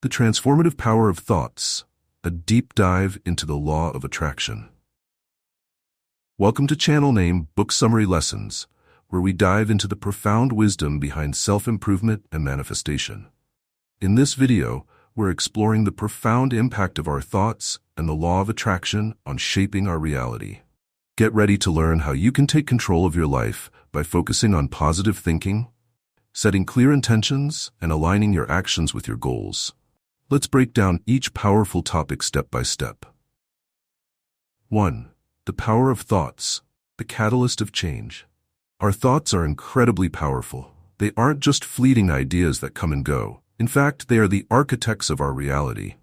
The Transformative Power of Thoughts, a deep dive into the law of attraction. Welcome to channel name Book Summary Lessons, where we dive into the profound wisdom behind self-improvement and manifestation. In this video, we're exploring the profound impact of our thoughts and the law of attraction on shaping our reality. Get ready to learn how you can take control of your life by focusing on positive thinking, setting clear intentions, and aligning your actions with your goals. Let's break down each powerful topic step by step. 1. The power of thoughts, the catalyst of change. Our thoughts are incredibly powerful. They aren't just fleeting ideas that come and go. In fact, they are the architects of our reality.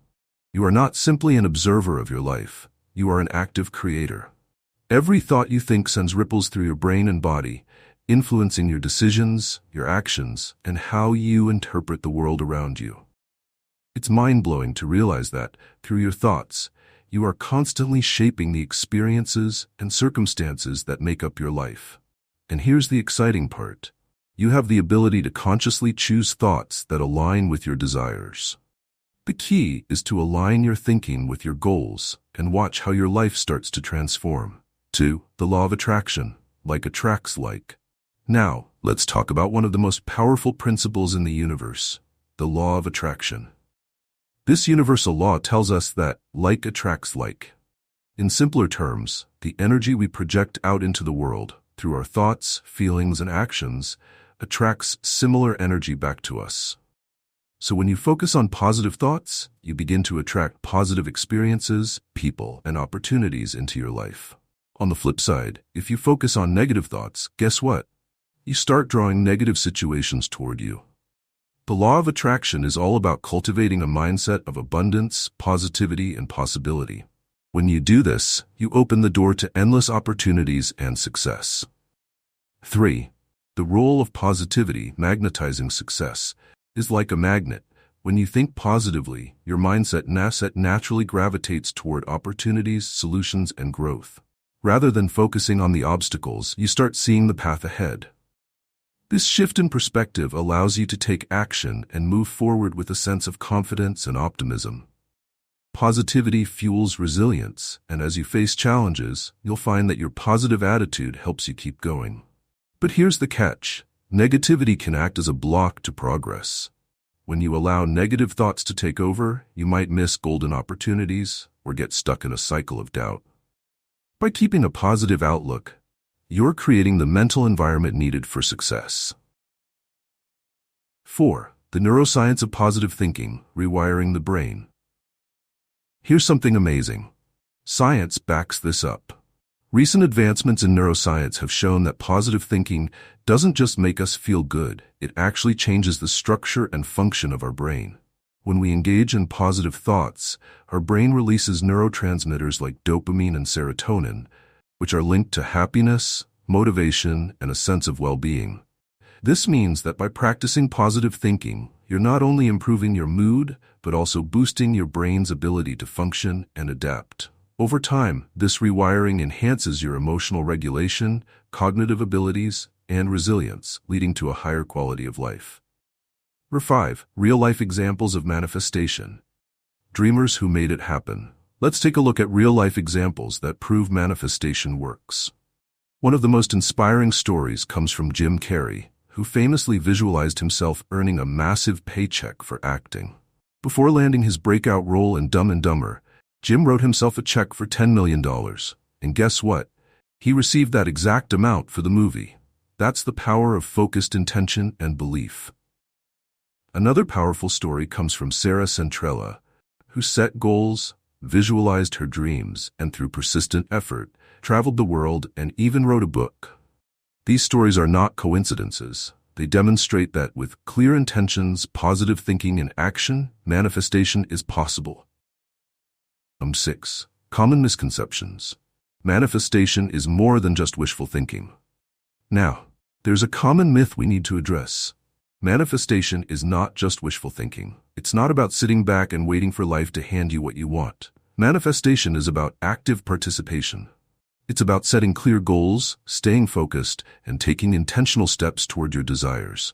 You are not simply an observer of your life. You are an active creator. Every thought you think sends ripples through your brain and body, influencing your decisions, your actions, and how you interpret the world around you. It's mind-blowing to realize that, through your thoughts, you are constantly shaping the experiences and circumstances that make up your life. And here's the exciting part. You have the ability to consciously choose thoughts that align with your desires. The key is to align your thinking with your goals and watch how your life starts to transform. 2. The law of attraction, like attracts like. Now, let's talk about one of the most powerful principles in the universe, the law of attraction. This universal law tells us that like attracts like. In simpler terms, the energy we project out into the world, through our thoughts, feelings, and actions, attracts similar energy back to us. So when you focus on positive thoughts, you begin to attract positive experiences, people, and opportunities into your life. On the flip side, if you focus on negative thoughts, guess what? You start drawing negative situations toward you. The law of attraction is all about cultivating a mindset of abundance, positivity, and possibility. When you do this, you open the door to endless opportunities and success. 3. The role of positivity, magnetizing success, is like a magnet. When you think positively, your mindset naturally gravitates toward opportunities, solutions, and growth. Rather than focusing on the obstacles, you start seeing the path ahead. This shift in perspective allows you to take action and move forward with a sense of confidence and optimism. Positivity fuels resilience, and as you face challenges, you'll find that your positive attitude helps you keep going. But here's the catch. Negativity can act as a block to progress. When you allow negative thoughts to take over, you might miss golden opportunities or get stuck in a cycle of doubt. By keeping a positive outlook, you're creating the mental environment needed for success. 4. The neuroscience of positive thinking, rewiring the brain. Here's something amazing. Science backs this up. Recent advancements in neuroscience have shown that positive thinking doesn't just make us feel good, it actually changes the structure and function of our brain. When we engage in positive thoughts, our brain releases neurotransmitters like dopamine and serotonin, which are linked to happiness, motivation, and a sense of well-being. This means that by practicing positive thinking, you're not only improving your mood, but also boosting your brain's ability to function and adapt. Over time, this rewiring enhances your emotional regulation, cognitive abilities, and resilience, leading to a higher quality of life. 5. Real-life examples of manifestation. Dreamers who made it happen. Let's take a look at real-life examples that prove manifestation works. One of the most inspiring stories comes from Jim Carrey, who famously visualized himself earning a massive paycheck for acting. Before landing his breakout role in Dumb and Dumber, Jim wrote himself a check for $10 million. And guess what? He received that exact amount for the movie. That's the power of focused intention and belief. Another powerful story comes from Sarah Centrella, who set goals, visualized her dreams, and through persistent effort, traveled the world and even wrote a book. These stories are not coincidences. They demonstrate that with clear intentions, positive thinking, and action, manifestation is possible. 6. Common misconceptions. Manifestation is more than just wishful thinking. Now, there's a common myth we need to address. Manifestation is not just wishful thinking. It's not about sitting back and waiting for life to hand you what you want. Manifestation is about active participation. It's about setting clear goals, staying focused, and taking intentional steps toward your desires.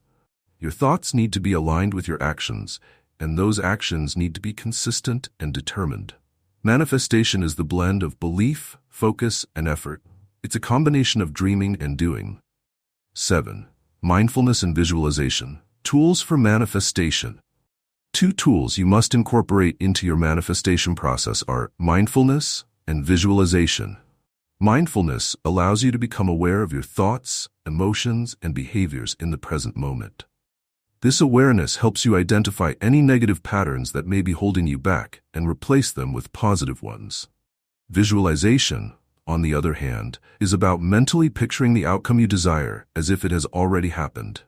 Your thoughts need to be aligned with your actions, and those actions need to be consistent and determined. Manifestation is the blend of belief, focus, and effort. It's a combination of dreaming and doing. 7. Mindfulness and visualization. Tools for manifestation. 2 tools you must incorporate into your manifestation process are mindfulness and visualization. Mindfulness allows you to become aware of your thoughts, emotions, and behaviors in the present moment. This awareness helps you identify any negative patterns that may be holding you back and replace them with positive ones. Visualization, on the other hand, is about mentally picturing the outcome you desire as if it has already happened.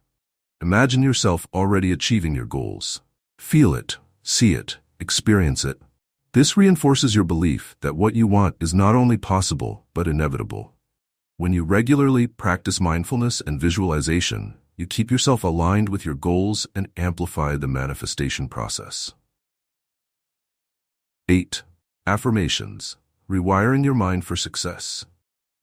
Imagine yourself already achieving your goals. Feel it, see it, experience it. This reinforces your belief that what you want is not only possible, but inevitable. When you regularly practice mindfulness and visualization, you keep yourself aligned with your goals and amplify the manifestation process. 8. Affirmations. Rewiring your mind for success.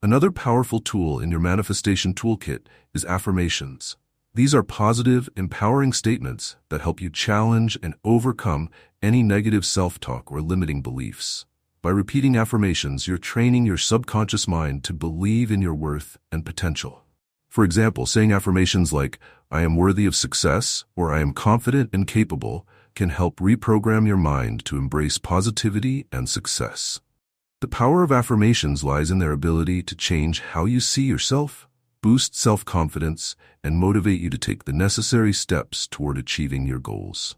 Another powerful tool in your manifestation toolkit is affirmations. These are positive, empowering statements that help you challenge and overcome any negative self-talk or limiting beliefs. By repeating affirmations, you're training your subconscious mind to believe in your worth and potential. For example, saying affirmations like, "I am worthy of success," or "I am confident and capable," can help reprogram your mind to embrace positivity and success. The power of affirmations lies in their ability to change how you see yourself, boost self-confidence, and motivate you to take the necessary steps toward achieving your goals.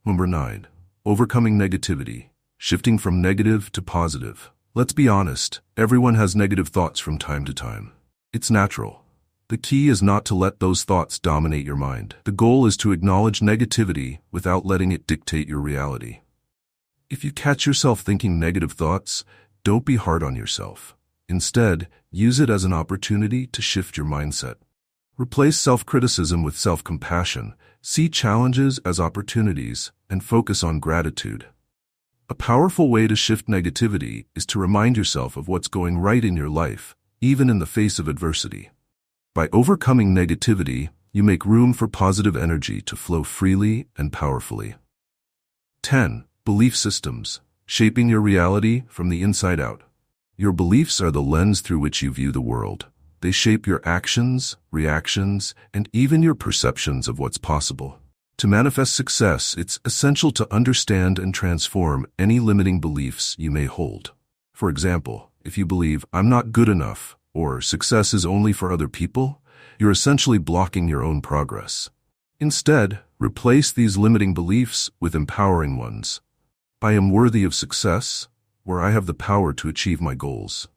Number 9. Overcoming negativity. Shifting from negative to positive. Let's be honest, everyone has negative thoughts from time to time. It's natural. The key is not to let those thoughts dominate your mind. The goal is to acknowledge negativity without letting it dictate your reality. If you catch yourself thinking negative thoughts, don't be hard on yourself. Instead, use it as an opportunity to shift your mindset. Replace self-criticism with self-compassion, see challenges as opportunities, and focus on gratitude. A powerful way to shift negativity is to remind yourself of what's going right in your life, even in the face of adversity. By overcoming negativity, you make room for positive energy to flow freely and powerfully. 10. Belief systems. Shaping your reality from the inside out. Your beliefs are the lens through which you view the world. They shape your actions, reactions, and even your perceptions of what's possible. To manifest success, it's essential to understand and transform any limiting beliefs you may hold. For example, if you believe, "I'm not good enough," or "success is only for other people," you're essentially blocking your own progress. Instead, replace these limiting beliefs with empowering ones. "I am worthy of success," or "I have the power to achieve my goals."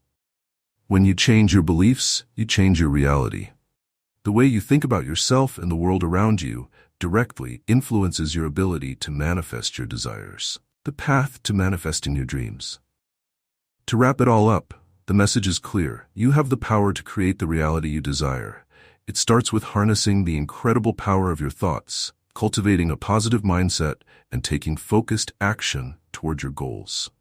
When you change your beliefs, you change your reality. The way you think about yourself and the world around you directly influences your ability to manifest your desires. The path to manifesting your dreams. To wrap it all up, the message is clear. You have the power to create the reality you desire. It starts with harnessing the incredible power of your thoughts, cultivating a positive mindset, and taking focused action toward your goals.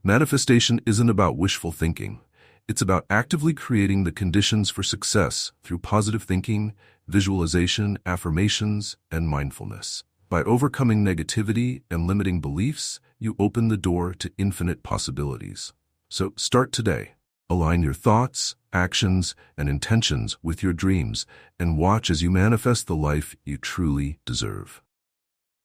Manifestation isn't about wishful thinking. It's about actively creating the conditions for success through positive thinking, visualization, affirmations, and mindfulness. By overcoming negativity and limiting beliefs, you open the door to infinite possibilities. So start today. Align your thoughts, actions, and intentions with your dreams, and watch as you manifest the life you truly deserve.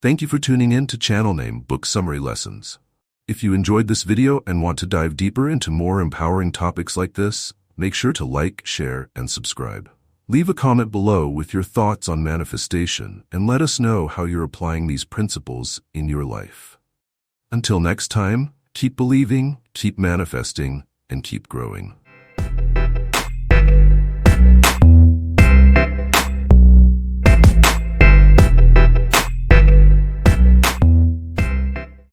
Thank you for tuning in to channel name Book Summary Lessons. If you enjoyed this video and want to dive deeper into more empowering topics like this, make sure to like, share, and subscribe. Leave a comment below with your thoughts on manifestation and let us know how you're applying these principles in your life. Until next time, keep believing, keep manifesting, and keep growing.